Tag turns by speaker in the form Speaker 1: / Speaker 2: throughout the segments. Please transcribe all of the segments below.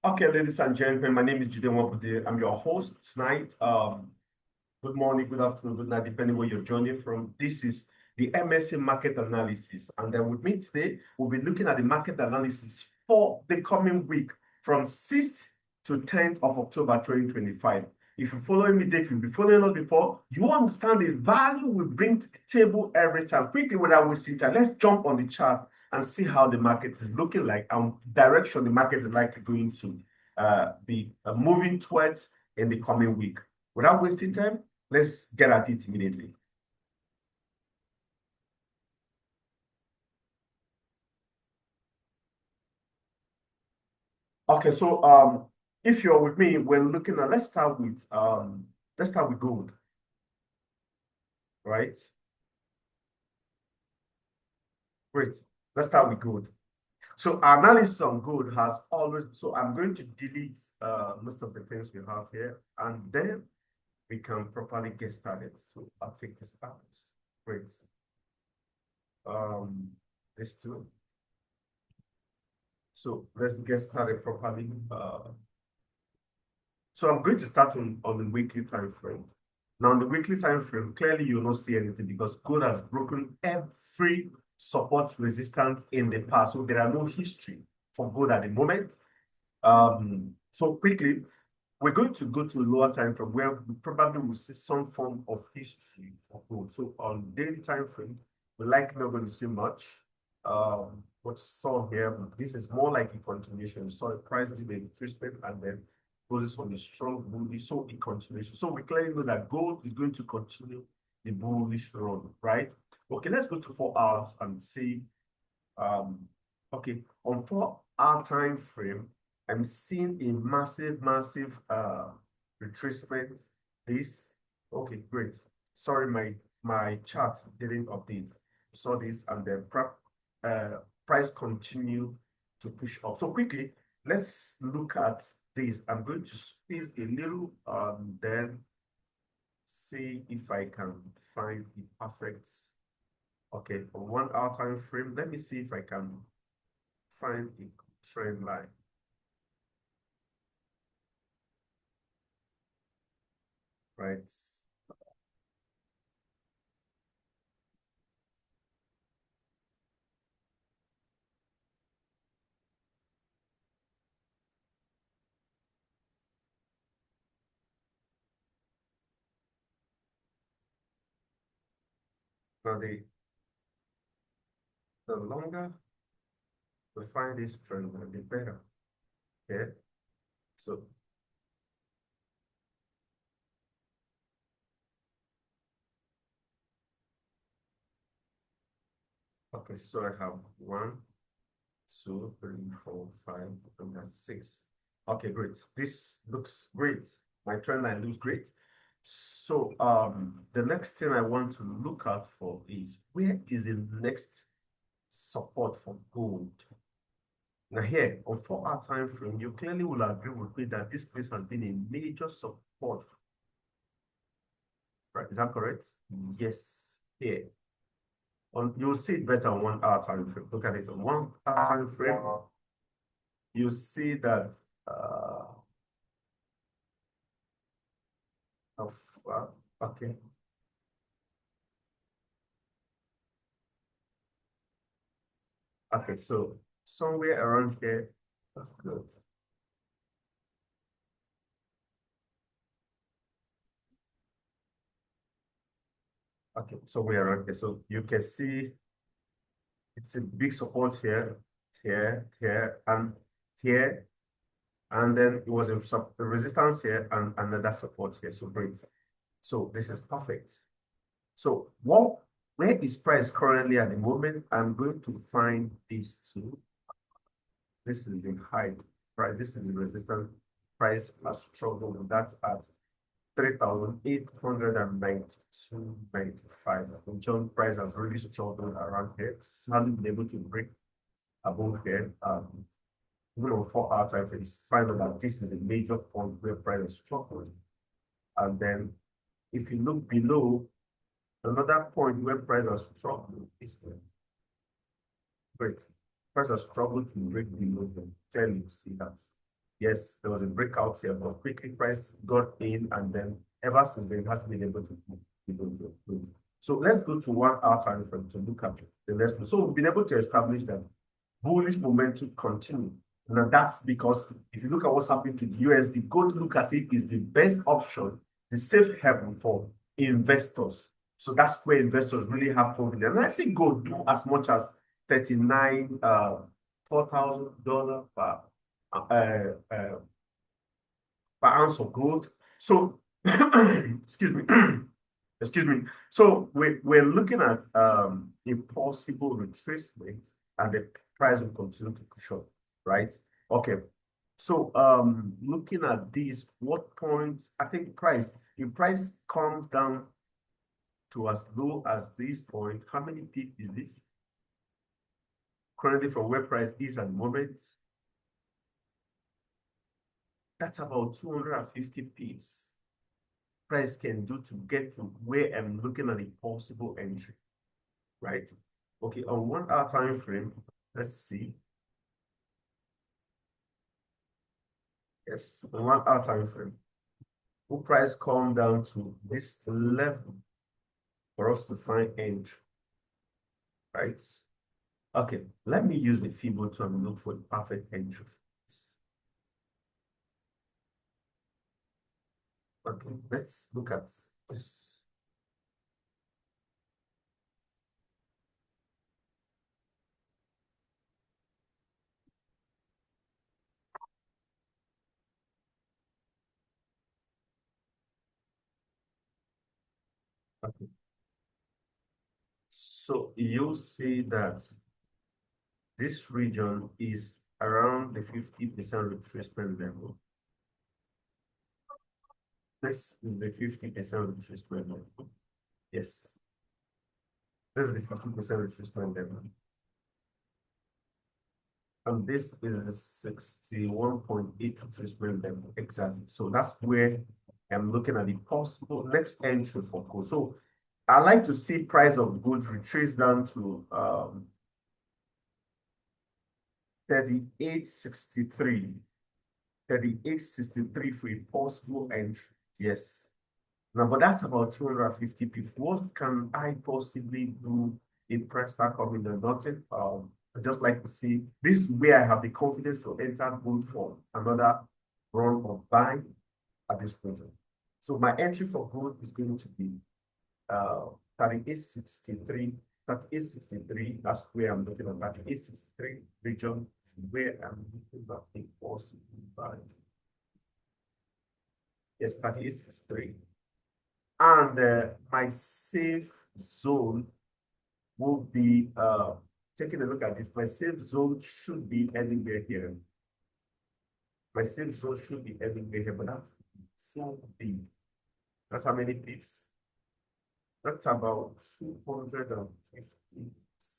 Speaker 1: Okay, ladies and gentlemen, my name is Jide Wabude. I'm your host tonight. Good morning, good afternoon, good night, depending where you're joining from. This is the MSc Market Analysis. And then with me today, we'll be looking at the market analysis for the coming week from 6th to 10th of October 2025. If you follow me, if you've been following us before, you understand the value we bring to the table every time. Quickly, without wasting time, let's jump on the chart and see how the market is looking like and direction the market is likely going to be moving towards in the coming week. Without wasting time, let's get at it immediately. Okay, so if you're with me, we're looking at let's start with gold, right? Great. Let's start with gold. So our analysis on gold has always, so I'm going to delete most of the things we have here, and then we can properly get started. So I'll take this out. Great. This two. So let's get started properly. So I'm going to start on the weekly time frame. Now, on the weekly time frame, clearly you will not see anything because gold has broken every support resistance in the past. So there are no history for gold at the moment. So quickly, we're going to go to a lower time frame where we probably will see some form of history for gold. So on daily time frame, we're likely not going to see much. What you saw here, this is more like a continuation. You saw a price did a retracement and then closes on a strong bullish, so a continuation. So we clearly know that gold is going to continue the bullish run, right? Okay, let's go to 4 hours and see. Okay, on 4 hour time frame, I'm seeing a massive retracement. This, okay, great. Sorry, my chart didn't update. Saw this and then price continue to push up. So quickly, let's look at this. I'm going to squeeze a little, then see if I can find the perfect. Okay, on 1 hour time frame, let me see if I can find a trend line. Right. Now the longer we find this trend line, the better. Okay. So okay, so I have 1, 2, 3, 4, 5, and that's 6. Okay, great. This looks great. My trend line looks great. So the next thing I want to look out for is where is the next support for gold? Now here, on 4 hour time frame, you clearly will agree with me that this place has been a major support, right? Is that correct? Yes. Here. You'll see it better on 1 hour time frame. Look at it on 1 hour time frame. You see that of okay. Okay, so somewhere around here, that's good. Okay, somewhere around here. So you can see it's a big support here, and here, and then it was a resistance here and another support here. So great. So this is perfect. So where is price currently at the moment? I'm going to find these two. This is the high price. This is the resistance price has struggled. That's at 3,892.95. John price has really struggled around here. Hasn't been able to break above here. Even on 4 hour time frame, find out that this is a major point where price is struggled. And then if you look below, another point where price has struggled is here. Great. Price has struggled to break below them. Clearly, you see that. Yes, there was a breakout here, but quickly price got in, and then ever since then has been able to do it. So let's go to 1 hour time frame to look at the next one. So we've been able to establish that bullish momentum continue. Now that's because if you look at what's happening to the USD, gold look as if is the best option, the safe haven for investors. So that's where investors really have confidence. And I see gold do as much as 39 $4,000 uh, uh, per ounce of gold. So excuse me. Excuse me. So we're looking at a possible retracement, and the price will continue to push up, right? Okay. So looking at this, what points I think price, if price comes down to as low as this point, how many pip is this? Currently from where price is at the moment, that's about 250 pips price can do to get to where I'm looking at a possible entry, right? Okay, on 1 hour time frame, let's see. Yes, on 1 hour time frame, will price come down to this level for us to find entry, right? Okay, let me use the Fibo to look for the perfect entry. Okay, let's look at this. Okay. So you see that this region is around the 50% retracement level. This is the 50% retracement level. Yes, this is the 50% retracement level. And this is the 61.8 retracement level exactly. So that's where I'm looking at the possible next entry for gold. So I like to see price of gold retrace down to 38.63. 38.63 for a possible entry. Yes. Now, but that's about 250 pips. What can I possibly do if price start coming and nothing? I just like to see this is where I have the confidence to enter gold for another run of buying at this region. So my entry for gold is going to be 38.63. 38.63. That's where I'm looking at 38.63 region where I'm looking at a possible buy. Yes, 38.63. And my safe zone will be taking a look at this. My safe zone should be anywhere here. My safe zone should be anywhere here, but that's so big. That's how many pips? That's about 250 pips.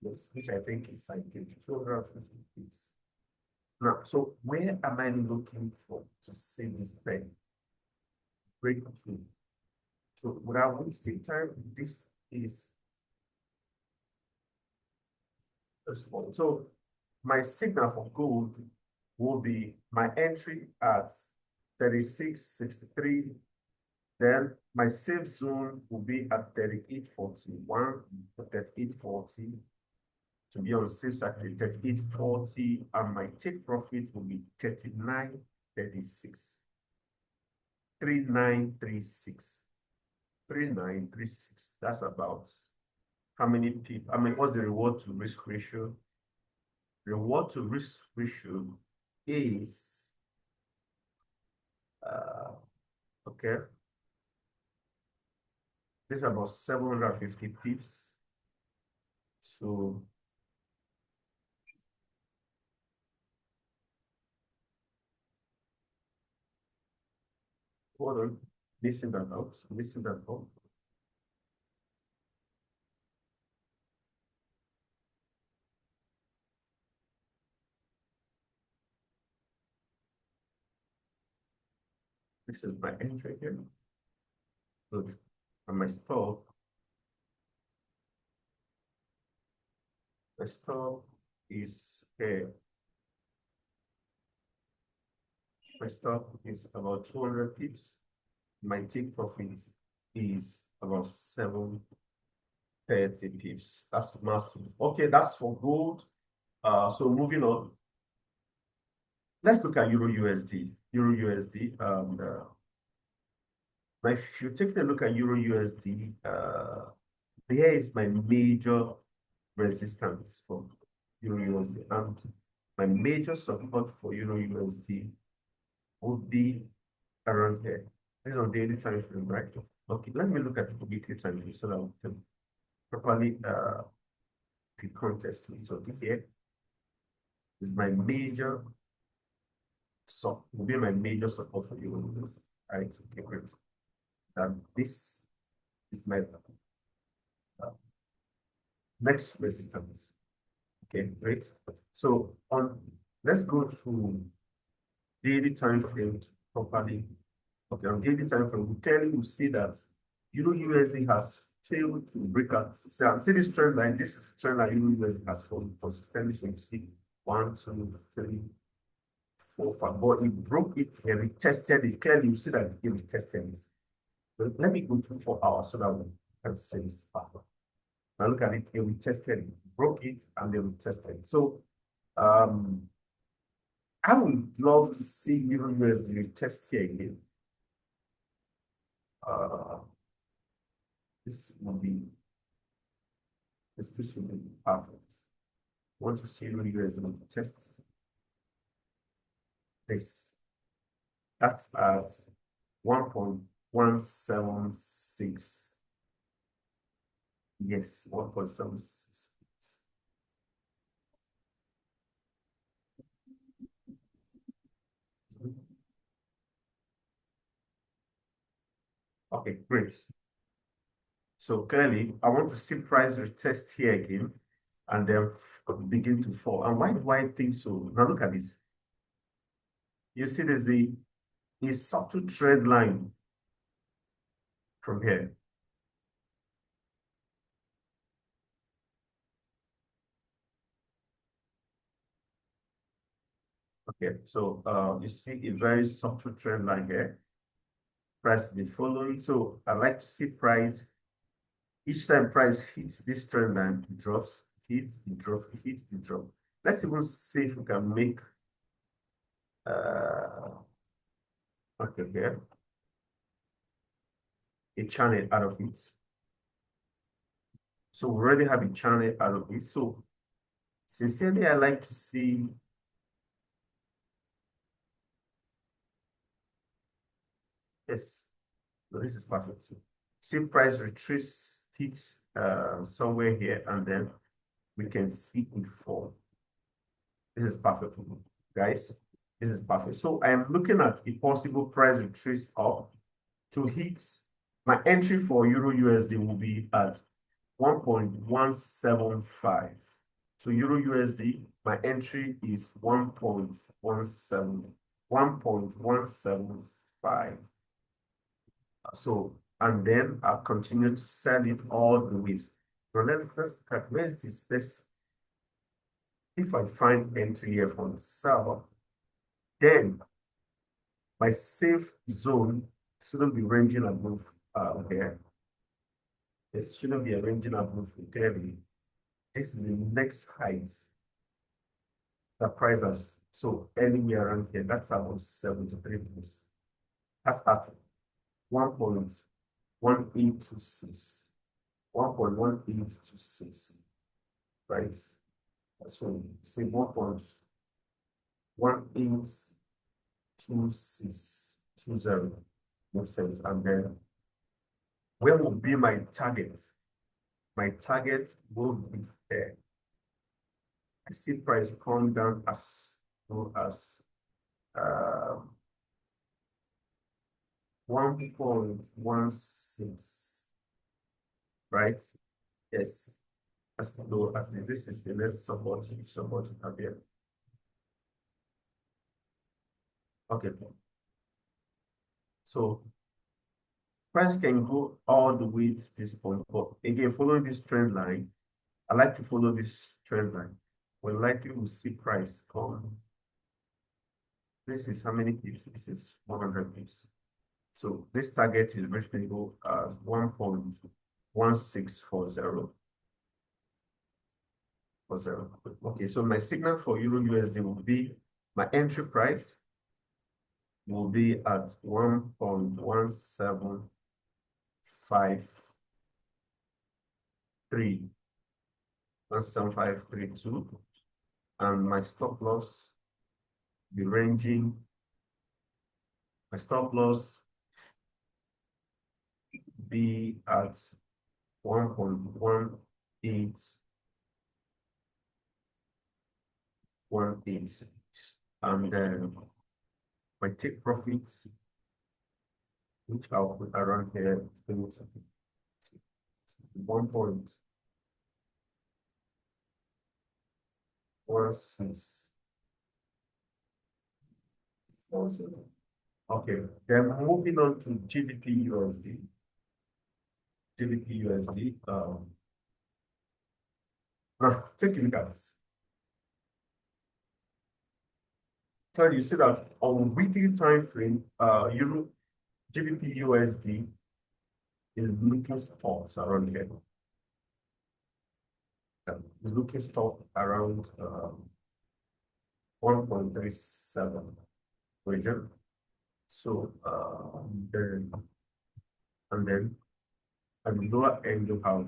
Speaker 1: Yes, which I think is scientific. 250 pips. Now, so where am I looking for to see this pen break through? So without wasting time, this is this one. So my signal for gold will be my entry at 36.63. Then my safe zone will be at 38.41 or 38.40. To be on the safe side, 38.40, and my take profit will be 39.36. 3936. 3936. That's about how many people? I mean, what's the reward to risk ratio? Reward to risk ratio is okay. This is about 750 pips. So hold on, missing that out, missing that out. This is my entry here. Good. And my stop is here. My stop is about 200 pips. My take profit is about 730 pips. That's massive. Okay, that's for gold. So moving on. Let's look at Euro USD. Euro USD. If you take a look at Euro USD, here is my major resistance for Euro USD, and my major support for Euro USD would be around here. This is on daily time frame, right? Okay, let me look at the weekly time frame so that we can properly the context to it. So here is my major will be my major support for Euro USD, right? Okay, great. And this is my next resistance. Okay, great. So let's go to daily time frame properly. Okay, on daily time frame, we clearly will see that Euro USD has failed to break out. See this trend line. This is the trend line Euro USD has fallen consistently. So you see 1, 2, 3, 4, 5. But it broke it and retested it. Clearly, you see that it retested it. But let me go to 4 hours so that we can see this pattern. Now look at it. It retested it, broke it, and then retested it. So I would love to see Euro USD retest here again. This would be this would be perfect. Want to see Euro USD test this. That's as 1.176. Yes, 1.76. Okay, great. So clearly, I want to see price retest here again and then begin to fall. And why do I think so? Now look at this. You see there's a subtle trend line from here. Okay, so you see a very subtle trend line here. Price be following. So I like to see price. Each time price hits this trend line, it drops, hits, it drops, hits, it drops. Let's even see if we can make okay here a channel out of it. So we already have a channel out of it. So sincerely, I like to see yes. So this is perfect. So see price retrace hits somewhere here, and then we can see it fall. This is perfect for me, guys. This is perfect. So I am looking at a possible price retrace up to hit my entry for Euro USD will be at 1.175. So Euro USD, my entry is 1.175. So, and then I'll continue to sell it all the ways. So let's look at where is this? If I find entry here from the seller, then my safe zone shouldn't be ranging above here. It shouldn't be ranging above clearly. This is the next height. The price has so anywhere around here. That's about 73 pips. That's at 1.1826. 1.1826. Right? So say 1.182620 makes sense. And then where will be my target? My target will be there. I see price come down as low as 1.16, right? Yes, as low as this. This is the next support up here. Okay. So price can go all the way to this point, but again, following this trend line, I like to follow this trend line. We're likely to see price come This is how many pips? This is 100 pips. So this target is reasonable as 1.1640. Okay, so my signal for Euro USD will be, my entry price will be at 1.17532, and my stop loss be ranging, my stop loss be at 1.1818, and then my take profits, which I'll put around here, 1.16. Okay, then moving on to GBPUSD. GBPUSD. Now take a look at this. So you see that on weekly time frame, Euro GBPUSD is looking stocks around here. It's looking stock around 1.37 region. So then, and then at the lower end you have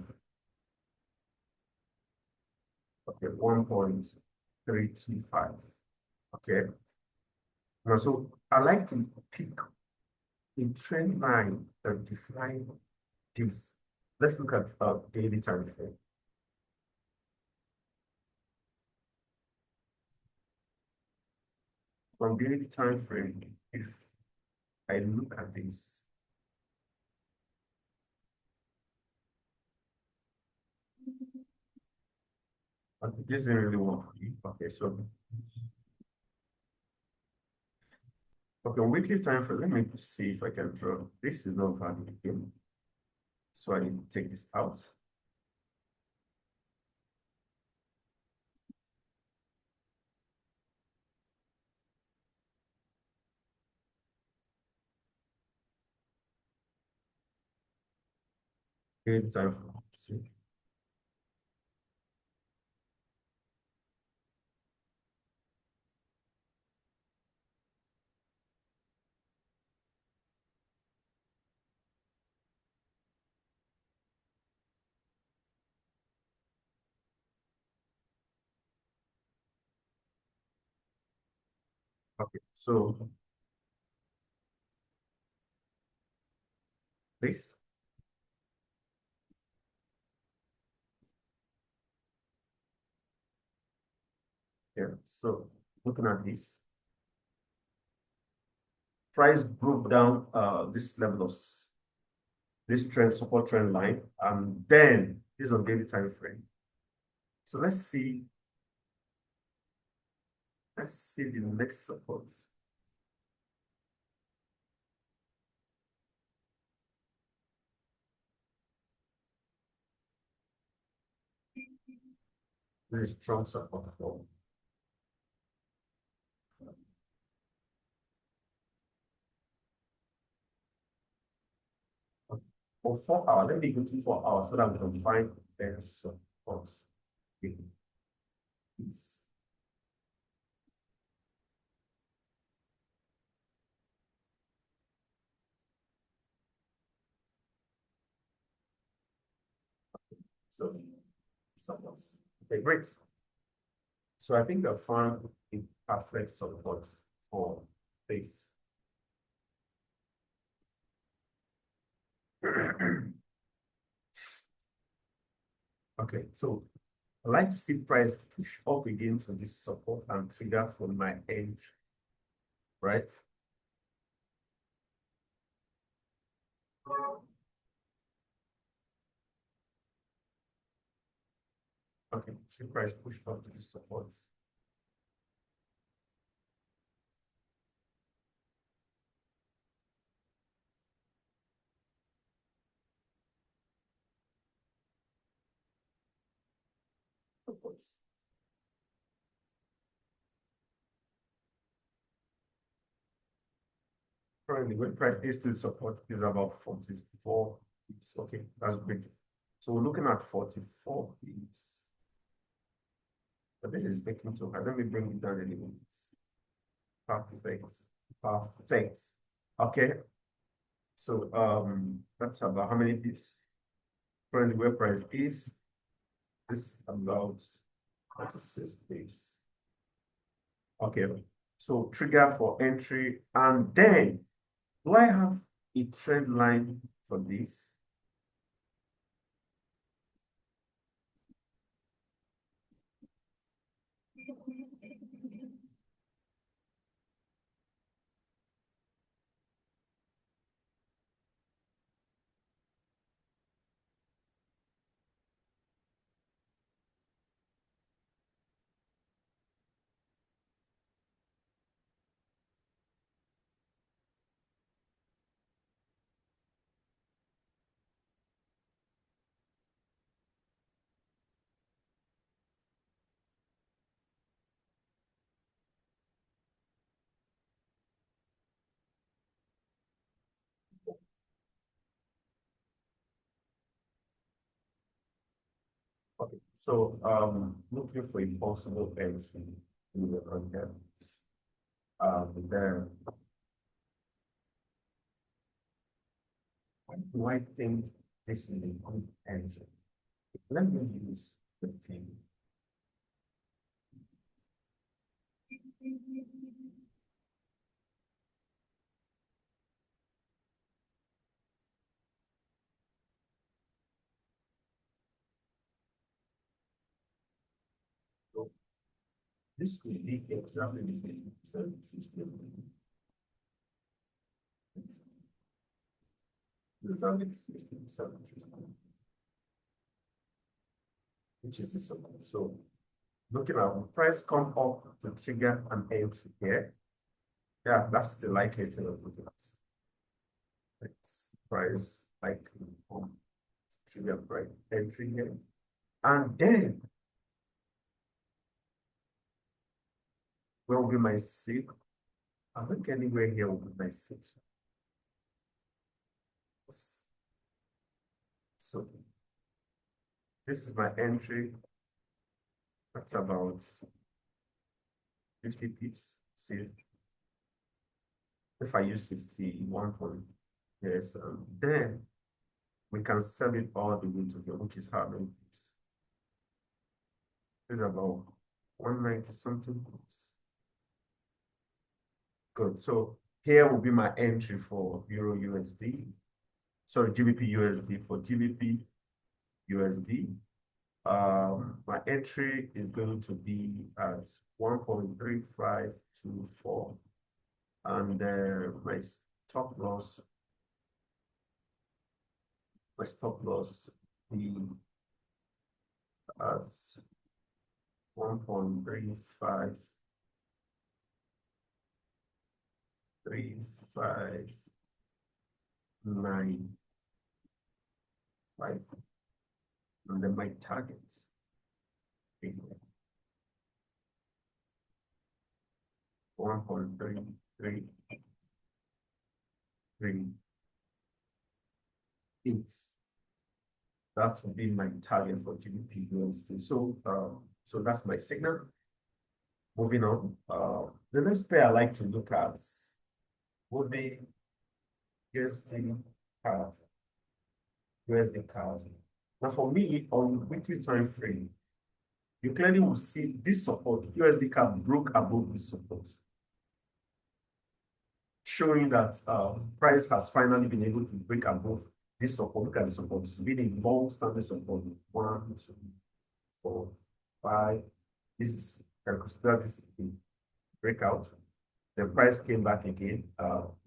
Speaker 1: 1.325. Okay. Now, so I like to pick a trend line that define this. Let's look at daily time frame. From daily time frame, if I look at this, okay, this didn't really work for me. Okay, so okay, weekly time frame. Let me see if I can draw. This is not valid again, so I need to take this out. Daily time frame. See. Okay, so this. Yeah, so looking at this, price broke down this level of this trend support trend line, and then this is on daily time frame. So let's see the next support. This is strong support for 4 hours. Let me go to 4 hours so that we can find better support. Please. So supports. Okay, great. So I think I found a perfect support for this. Okay, so I like to see price push up against this support and trigger for my entry, right? Okay, see price push up to the support. Supports. Currently, when price is to support is about 44 pips. Okay, that's great. So we're looking at 44 pips. But this is taking too high. Let me bring it down a little bit. Perfect. Perfect. Okay. So that's about how many pips? Currently, where price is about 46 pips. Okay. So trigger for entry, and then do I have a trend line for this? Okay, so looking for a possible entry in the content. There, why do I think this is a good entry? Let me use the thing. So this will be exactly the same. So which is the support. So looking at price come up to trigger an entry here. Yeah, that's the likely thing of looking at. It's price likely come to trigger price entry here. And then where will be my safe? I think anywhere here will be my safe. So this is my entry. That's about 50 pips. See, if I use 61 point, yes, then we can sell it all the way to here, which is how many pips? This is about 190 something pips. Good. So here will be my entry for Euro USD. Sorry, GBP USD. For GBP USD, my entry is going to be at 1.3524, and my stop loss be at 1.3535. And then my targets. 1.3338. That would be my target for GBPUSD. So that's my signal. Moving on. The next pair I like to look at would be USD CAD. Now for me, on weekly time frame, you clearly will see this support. USD broke above this support, showing that price has finally been able to break above this support. Look at the support. It's been a long-standing support. 1, 2, 4, 5. This is, I consider this a breakout. The price came back again.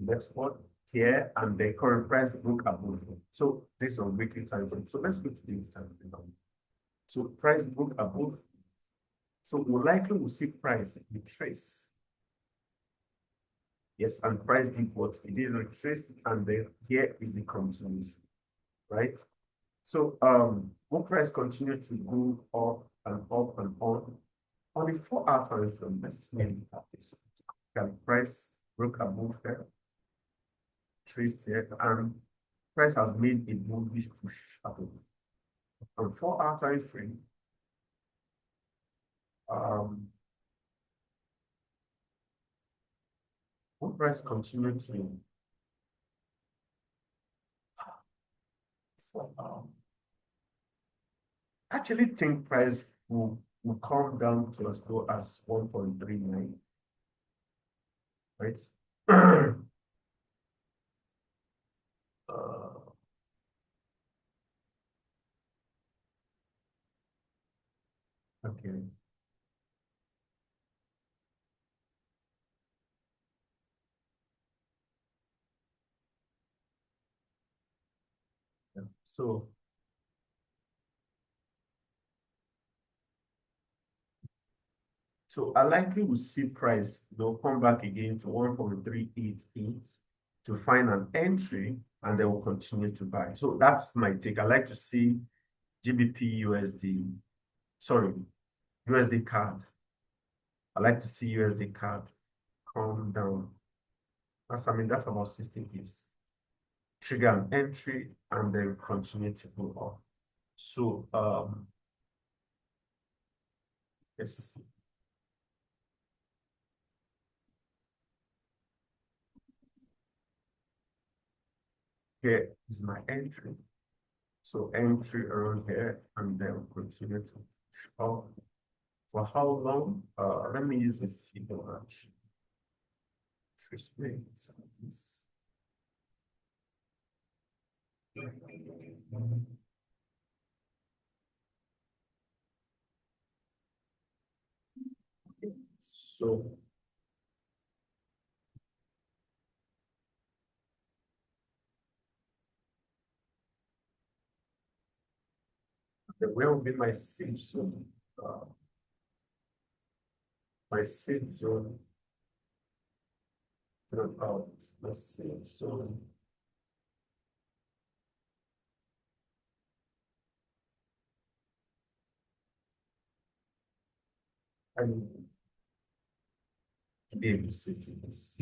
Speaker 1: Next one here, and the current price broke above. So this is on weekly time frame. So let's go to the time frame now. So price broke above. So we likely will see price retrace. Yes, and price did what? It did retrace, and then here is the continuation, right? So will price continue to go up and up and on? On the 4-hour time frame, let's maybe look at this. Can price broke above there? traced here, and price has made a bullish push above. On 4-hour time frame, will price continue to actually think price will come down to as low as 1.39, right? Okay. Yeah. So I likely will see price, come back again to 1.388 to find an entry, and they will continue to buy. So that's my take. I like to see GBPUSD, sorry, USD CAD. I like to see USD CAD come down. That's about 60 pips. Trigger an entry and then continue to go up. So yes. Here is my entry. So entry around here, and then continue to push up. For how long? Let me use a Fibonacci. Interest rate. This. So where will be my safe zone? My safe zone. My safe zone. I need to be able to see this.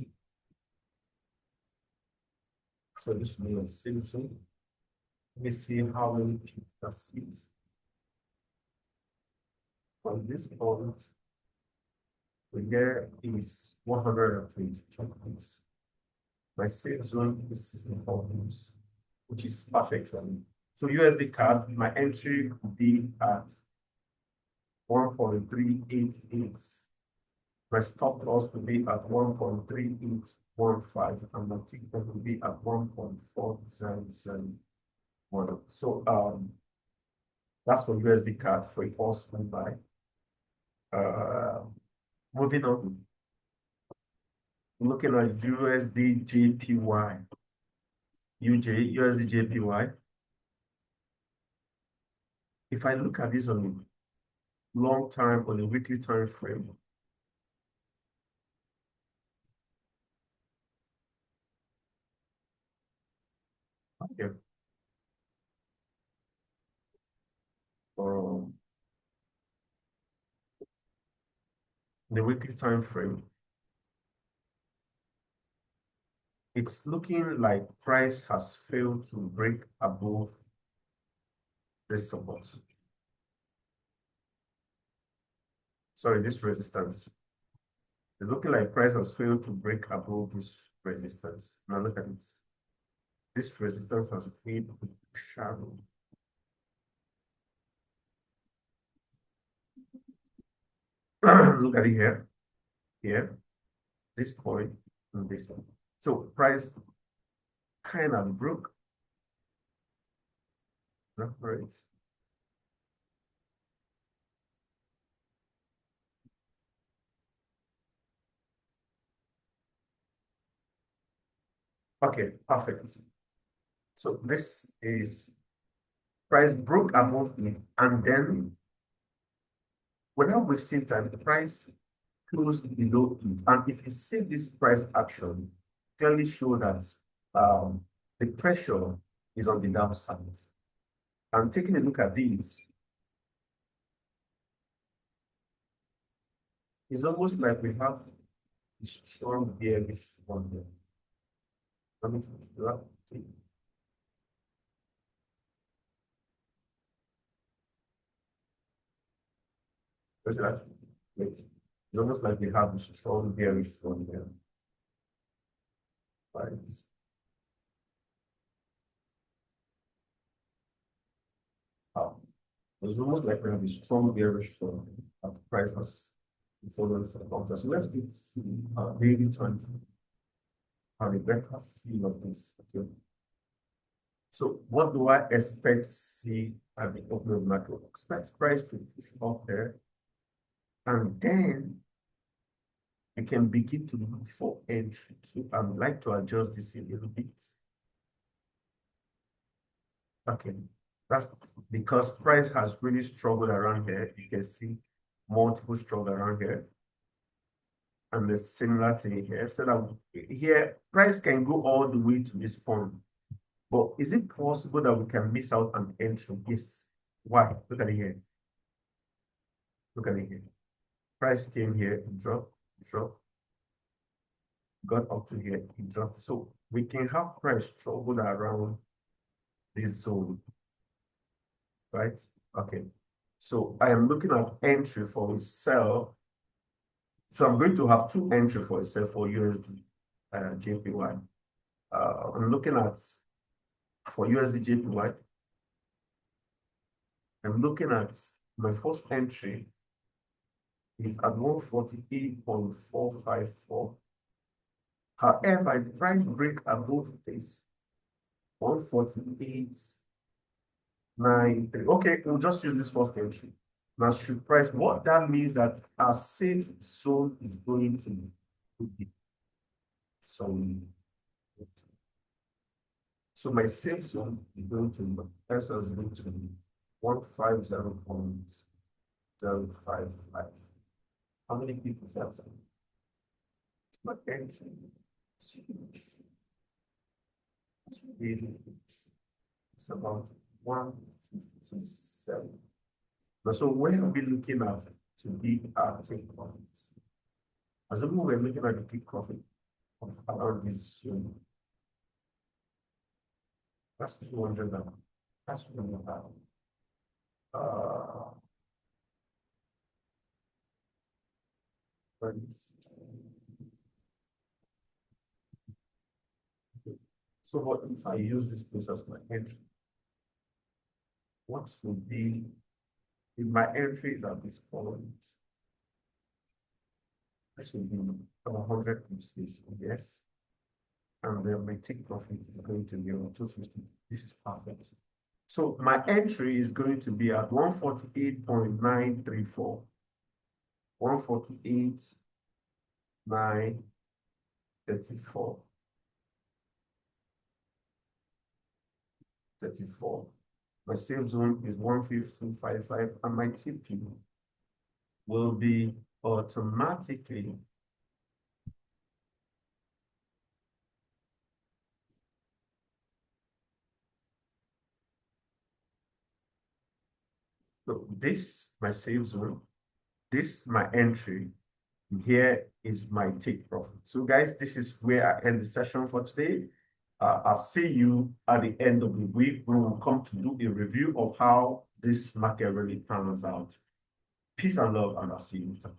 Speaker 1: So this will be my safe zone. Let me see how many people that sit on this point. Here is 122 pips. My safe zone is 64 pips, which is perfect for me. So USD CAD, my entry would be at 1.388. My stop loss will be at 1.3815, and my tick profit will be at 1.4001. So that's for USD CAD for a possible buy. Moving on. Looking at USDJPY. USDJPY. If I look at this on a long time, on a weekly time frame, okay. The weekly time frame, it's looking like price has failed to break above this support. Sorry, this resistance. It's looking like price has failed to break above this resistance. Now look at it. This resistance has played a shadow. Look at it here, this point, and this one. So price kind of broke. That's right. Okay, perfect. So this is price broke above it, and then without wasting time, the price closed below it. And if you see this price action, clearly show that the pressure is on the downside. And taking a look at these, it's almost like we have a strong bearish one here. That makes sense. Okay. What's that? Wait. It's almost like we have a strong, very strong there. Right. It's almost like we have a strong, very strong at the price has fallen for the long term. So let's get to our daily time frame. Have a better feel of this. Okay. So what do I expect to see at the open of market? Expect price to push up there, and then you can begin to look for entry. So I'd like to adjust this a little bit. Okay, that's because price has really struggled around here. You can see multiple struggle around here. And the similar thing here. So that here, price can go all the way to this point. But is it possible that we can miss out an entry? Yes. Why? Look at it here. Look at it here. Price came here, dropped, got up to here, it dropped. So we can have price struggle around this zone, right? Okay. So I am looking at entry for a sell. So I'm going to have two entry for a sell for USD JPY. I'm looking at for USDJPY. I'm looking at my first entry is at 148.454. However, if price break above this 148.93. Okay, we'll just use this first entry. Now, should price, what that means that our safe zone is going to be some. So my safe zone is going to be 150.055. How many people is that? My entry. It's huge. It's really huge. It's about 157. So where are we looking at to be our take profits? Assuming we're looking at the take profit of around this zone, that's 200. That's really bad. So what if I use this place as my entry? What would be if my entry is at this point? This would be 100 pips, yes. And then my take profit is going to be on 250. This is perfect. So my entry is going to be at 148.934. 148.934. 34. My safe zone is 150.55, and my TP will be automatically so this my safe zone, this my entry, here is my take profit. So guys, this is where I end the session for today. I'll see you at the end of the week when we'll come to do a review of how this market really pans out. Peace and love, and I'll see you later.